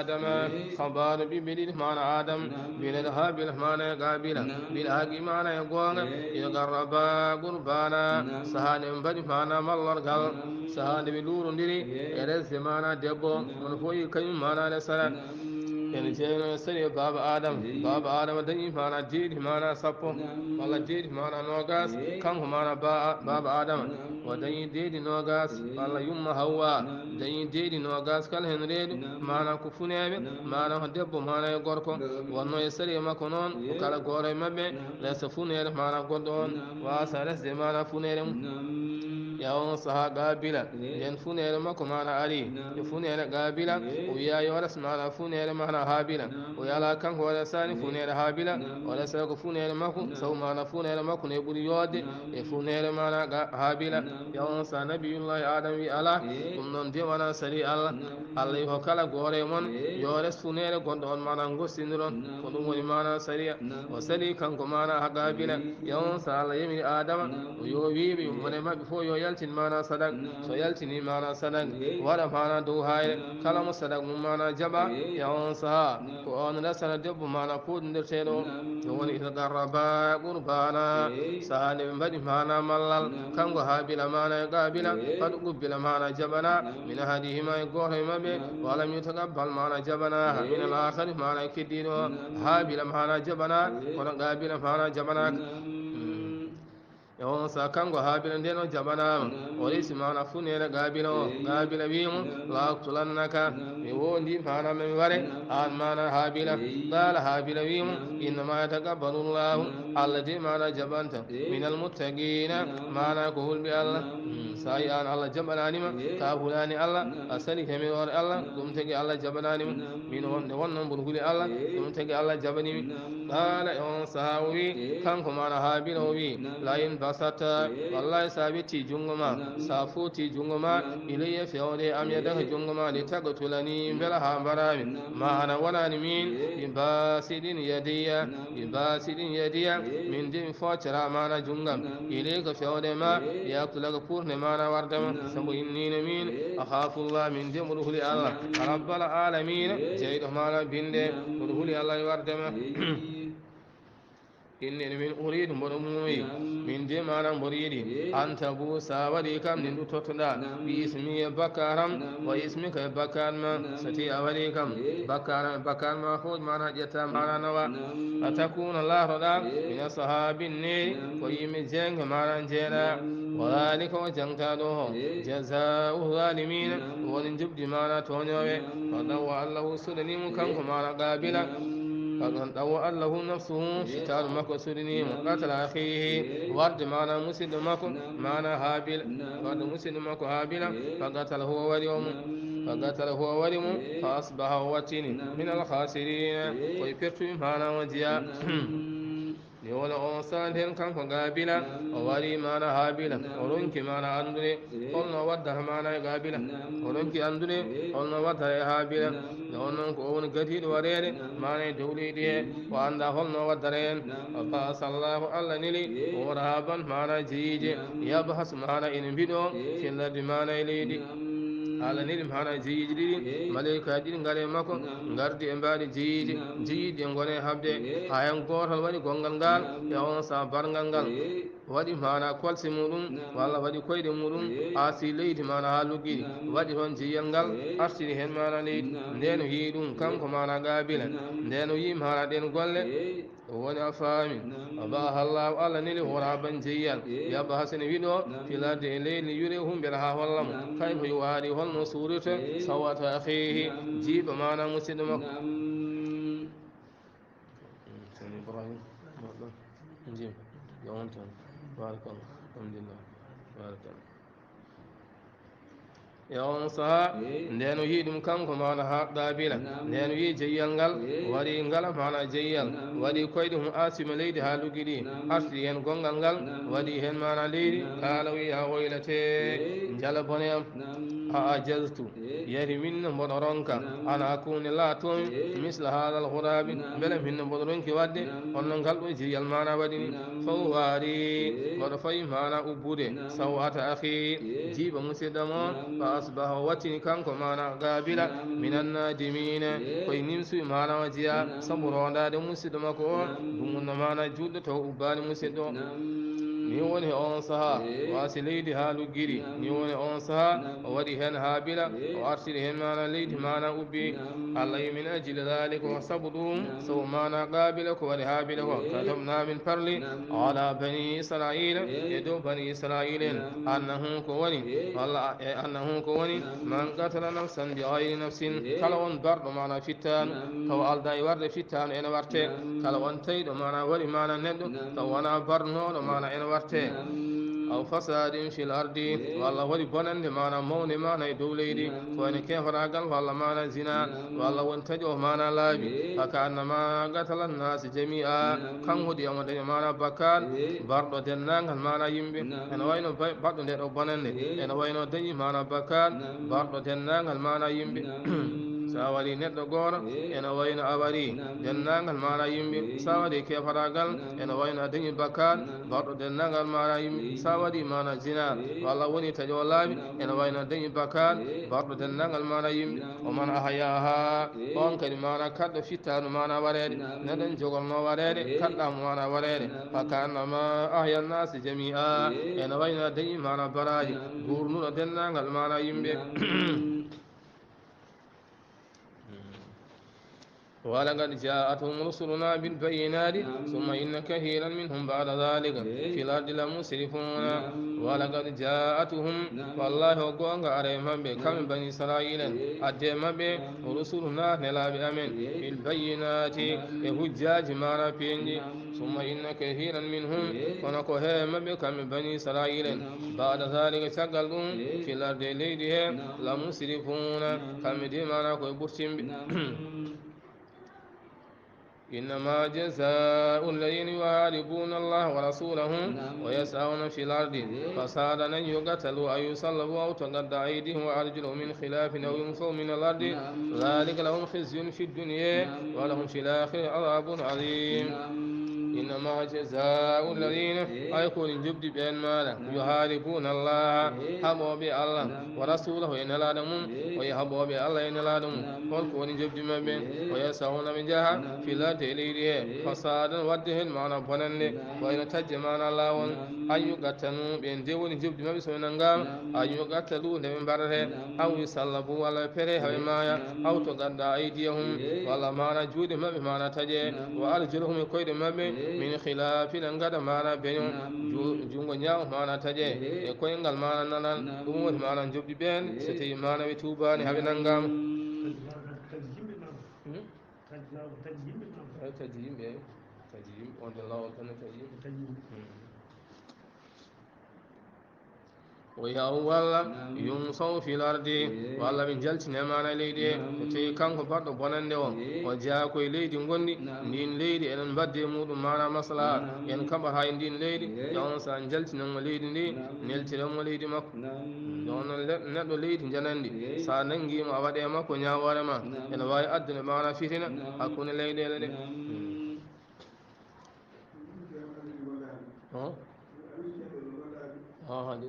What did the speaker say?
آدم خبار ببلد معنى آدم بلد هابل معنى قابلة بالهاقي معنى يقوان يقربا قربانا سهان بدي معنى مالر قال سهان بلور ندري يرز معنى دبو من فوي كيم معنى لسرا يعني جينا سري باب آدم دني معنى جيد معنى سبو ولا جيد معنى نوغاس كم معنى باب آدم ودني ديد نوغاس ولا يوم هوا دني ديد نوغاس كال هنريد معنى كفونيب معنى دبو معنى يغوركو ونو يسري مكونون وكالا غوري مبه ليس فونير معنى غودون واسالس معنى فونيرم يوم صها قابلة ين فونير مكو معنى علي يفونير قابلة ويا يورس معنى فونير معنى هابلة ويا لا كان هو لساني فونير هابلة ولا سلك فونير مكو سو معنى فونير مكو نيبول يود يفونير معنى هابلة يوم صها نبي الله آدم وعلا ثم دي معنى سري الله يوكلا غوري من يورس فونير غندون معنى غوسينرون فدوم معنى سري وسري كان معنى قابلة يوم صها الله يمي آدم ويوبي من ما بفو يلتن معنى صدق سو يلتني معنى صدق ولا معنى دوهاي كلام صدق معنى جبا يوم صها كون لسنا دب معنى فود ندرسلو يوم إذا قربا قربانا سهل من بدي معنى ملل كان هابل معنى قابل قد قبل معنى جبنا من هذه ما يقول ما به ولم يتقبل معنى جبنا من الآخر معنى كدير هابل معنى جبنا قابل معنى جبنا يوم ساكن وهابل دينو جبنا وليس معنا فنير قابل بيهم لا أقتلنك يقول دي معنا من وري آن معنا هابل قال هابل بيهم إنما يتقبل الله الذي معنا جبنت من المتقين معنا قول بالله سايان الله جبناني ما كابولاني الله أسلك من ور الله ثم تجي الله جبناني من ونن بقول الله ثم تجي الله جبني قال يوم سهاوي كان معنا هابل وبي لا ينبسط والله سابتي جنگما سافوتي جنگما إلي فيولي أم يده جنگما لتقتلني بلها برامي ما أنا ولا نمين بباسد يدي من دين فوترا معنا جنگم إليك فيولي ما يقتلك فورن معنا وردم سبو إني نمين أخاف الله من دين مرهولي الله رب العالمين جيد معنا بند مرهولي الله وردم إني من أريد مرموي من دمانا مريدي أن تبوسا وليكم نندو تطلع باسمي بكارم واسمك بكارم ستي أوليكم بكارم خود معنا جتا معنا نوا أتكون الله رضا من صحاب النير ويم جنگ معنا جيلا وذلك وجنكادوه جزاء الظالمين ونجب دمانا تونيوه فضوى الله سلني مكانك معنا قابلا فقد طوى له نفسه شتار مكو سرني قتل أخيه ورد معنا مسد مكو معنا هابل ورد مسد مكو هابل فقتله هو ولم فأصبح وتين من الخاسرين ويفرت معنا وجيا يولا أنسان هن كان قابلا وولي معنا هابلا ورنك معنا أندري قلنا وده معنا قابلا ورنك أندري قلنا وده هابلا لأنك أون قتيل ورير معنا دولي دي وأنده قلنا ودرين وفاس الله على نلي ورهابا معنا جيج يبحث معنا إن بدو في الأرض معنا إليدي ala niri hana jijiri malaika din ngare mako ngardi e mbaadi jiji ngone habde hayan gotol wadi gongal ngal ya on sa barngal ngal wadi mana kolsi mudum walla wadi koyde mudum asi leydi mana halugidi wadi hon jiyal ngal arsini hen mana leydi ndeno yidum kanko mana gabila ndeno yim hana den golle woni afami abaha allah alla nili horaban jeyal yaba hasene wido filade e leydi yure humbel ha hollam kayfa yuwari holno surata sawata akhihi jiba mana musido makko sani ibrahim jib yawontan barakallah alhamdulillah barakallah yawon saha ndeno yi ɗum kanko mana ha ɗabila ndeno yi jeyyal ngal waɗi ngala mana jeyyal waɗi koyɗe hum asima leydi ha lugiɗi arti hen gongal ngal waɗi hen mana leydi kala wi ha woylate jala bone am a ajaztu yari minno mboɗo ronka ana akuni laatomi misla hadal hurabi beele minno mboɗo ronki wadde honno ngal ɗo jeyyal mana waɗini faw waari mboɗo fayi mana ubbude sawata akhi jiiba musidɗam on fa وأصبح وتن كان كمانا قابلا من النادمين كوي نمسو مانا وجيا صبرون دا مسيد مكو دمون مانا جود تو أبان مسيد ni woni on saha o asi leydi ha luggiri ni woni on saha o waɗi hen haabila o artiri hen mana leydi mana ubbi allah yi min ajili dhalika wa sabu ɗum sobo mana qabila ko waɗi haabila ko katabna min parli ala bani israila e dow bani israila en annahu ko woni walla e annahu ko woni man qatala nafsan bi gayri nafsin kala on barɗo mana fittanu taw alda e warde fittanu ene warte kala on tawiɗo mana waɗi mana neɗɗo taw wona barnoɗo mana ene warte aw fasadin fil ardi walla waɗi bonande mana mawne mana e dow leydi ko ene kefaragal walla mana zina walla won taƴo mana laaɓi haka annama gatala nnasi jamia kan hoɗi amo daña mana bakkal barɗo dennagal mana yimɓe ene wayno baɗɗo nde ɗo bonande ene wayno dañi mana bakkal barɗo dennagal mana yimɓe sa waɗi neɗɗo goto ene wayno a waɗi dennagal mana yimɓe sa waɗi kefaragal ene wayno a dañi bakkal barɗo dennagal mana yimɓe sa waɗi mana zina walla woni taƴo laaɓi ene wayno dañi bakkal barɗo dennagal mana yimɓe oman ahayaha on kadi mana kaɗɗo fittanu mana waɗede neɗɗon jogolno waɗede kaɗɗamo mana waɗede haka annama ahya nnasi jamia ene wayno a dañi mana baraji gurnuɗo dennagal mana yimɓe ولقد جاءتهم رسلنا بالبينات ثم إن كثيرا منهم بعد ذلك في الأرض لمسرفون ولقد جاءتهم والله وقوانك عليهم بكم بني إسرائيل أديم برسلنا نلا بأمن بالبينات هجاج مانا بينجي ثم إن كثيرا منهم ونكوهم بكم بني إسرائيل بعد ذلك شغلهم في الأرض ليدهم لمسرفون كم دي مانا كوي برشم إنما جزاء الذين يحاربون الله ورسوله ويسعون في الأرض فسادا أن يقتلوا أو يصلبوا أو تقطع أيديهم وأرجلهم من خلاف أو ينفوا من الأرض ذلك لهم خزي في الدنيا ولهم في الآخرة عذاب عظيم إنما جزاء الذين يكون جبد بأن مالا يحاربون الله حبوا بالله ورسوله إن لا دمون ويحبوا بالله إن لا دمون والكون جبد ما بين ويسعون من جهة في الأرض إليه فسادا وده المعنى بنن وإن تجمعنا الله أن يقتلوا بين دون جبد ما بسوء نغام أن يقتلوا لمن بره أو يصلبوا ولا فره ومايا أو تقطع أيديهم ولا معنى جود ما بمعنى تجي وأرجلهم كويد ما من خلاف نغدا معنى بين جونغ نياو معنى تجي يكوينغال معنى نانان دموت معنى جبد بين ستي معنى بتوباني هبي نغام tajim be tajim on the law tan tajim ويأول ينصو في الأرض والله من جلت نمان ليدي تي كان كبرد بنان دون وجاء كوي ليدي غندي نين ليدي ان بدي مود معنا مصلحه ين كبر هاي دين ليدي يون سان جلت نم ليدي ني نلتي نم ليدي مك دون ندو ليدي جناندي سا نانغي ما وادي مكو نياوار ما en way aduna mana fitina hakune leydele de ha hadi